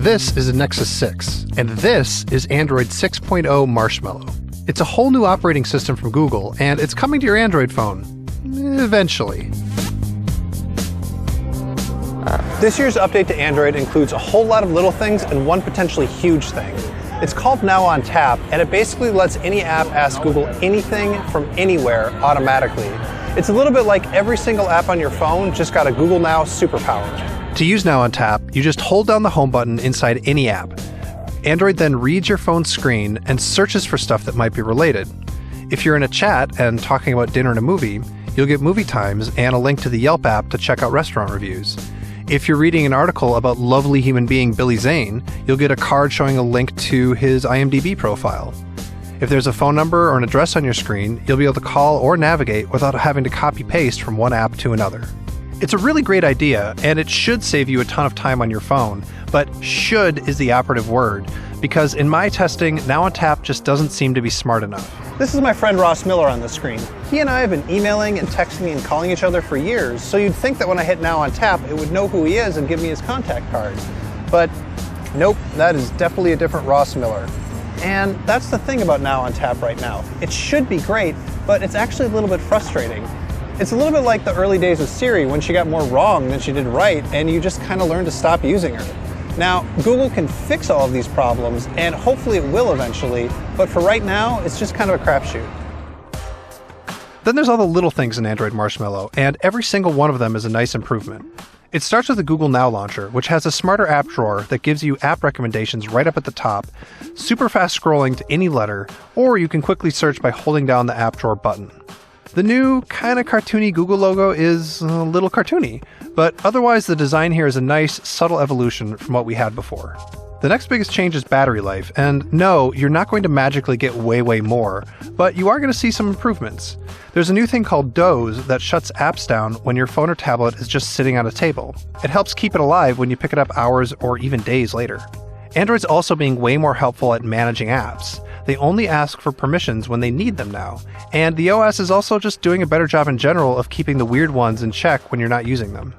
This is a Nexus 6, and this is Android 6.0 Marshmallow. It's a whole new operating system from Google, and it's coming to your Android phone. Eventually. This year's update to Android includes a whole lot of little things and one potentially huge thing. It's called Now on Tap, and it basically lets any app ask Google anything from anywhere automatically. It's a little bit like every single app on your phone just got a Google Now superpower. To use Now on Tap, you just hold down the home button inside any app. Android then reads your phone's screen and searches for stuff that might be related. If you're in a chat and talking about dinner and a movie, you'll get movie times and a link to the Yelp app to check out restaurant reviews. If you're reading an article about lovely human being Billy Zane, you'll get a card showing a link to his IMDb profile. If there's a phone number or an address on your screen, you'll be able to call or navigate without having to copy-paste from one app to another. It's a really great idea, and it should save you a ton of time on your phone, but should is the operative word, because in my testing, Now on Tap just doesn't seem to be smart enough. This is my friend Ross Miller on the screen. He and I have been emailing and texting and calling each other for years, so you'd think that when I hit Now on Tap, it would know who he is and give me his contact card. But nope, that is definitely a different Ross Miller. And that's the thing about Now on Tap right now. It should be great, but it's actually a little bit frustrating. It's a little bit like the early days of Siri when she got more wrong than she did right, and you just kind of learned to stop using her. Now, Google can fix all of these problems, and hopefully it will eventually, but for right now, it's just kind of a crapshoot. Then there's all the little things in Android Marshmallow, and every single one of them is a nice improvement. It starts with the Google Now launcher, which has a smarter app drawer that gives you app recommendations right up at the top, super fast scrolling to any letter, or you can quickly search by holding down the app drawer button. The new, kind of cartoony Google logo is a little cartoony, but otherwise the design here is a nice, subtle evolution from what we had before. The next biggest change is battery life, and no, you're not going to magically get way more, but you are going to see some improvements. There's a new thing called Doze that shuts apps down when your phone or tablet is just sitting on a table. It helps keep it alive when you pick it up hours or even days later. Android's also being way more helpful at managing apps. They only ask for permissions when they need them now, and the OS is also just doing a better job in general of keeping the weird ones in check when you're not using them.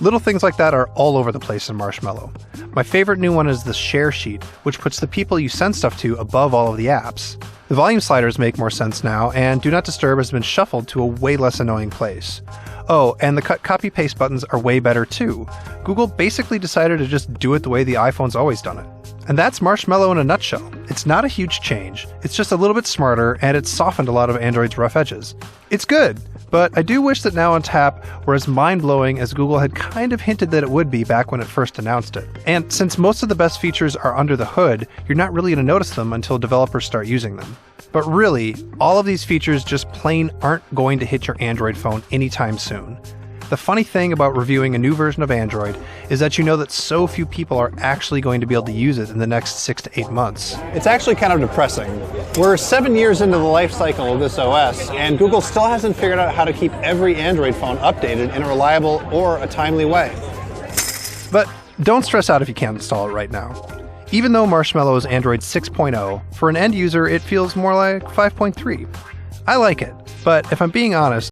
Little things like that are all over the place in Marshmallow. My favorite new one is the share sheet, which puts the people you send stuff to above all of the apps. The volume sliders make more sense now, and Do Not Disturb has been shuffled to a way less annoying place. Oh, and the cut-copy-paste buttons are way better too. Google basically decided to just do it the way the iPhone's always done it. And that's Marshmallow in a nutshell. It's not a huge change, it's just a little bit smarter, and it's softened a lot of Android's rough edges. It's good, but I do wish that Now on Tap were as mind-blowing as Google had kind of hinted that it would be back when it first announced it. And since most of the best features are under the hood, you're not really going to notice them until developers start using them. But really, all of these features just plain aren't going to hit your Android phone anytime soon. The funny thing about reviewing a new version of Android is that you know that so few people are actually going to be able to use it in the next 6 to 8 months. It's actually kind of depressing. We're 7 years into the life cycle of this OS, and Google still hasn't figured out how to keep every Android phone updated in a reliable or a timely way. But don't stress out if you can't install it right now. Even though Marshmallow is Android 6.0, for an end user it feels more like 5.3. I like it, but if I'm being honest,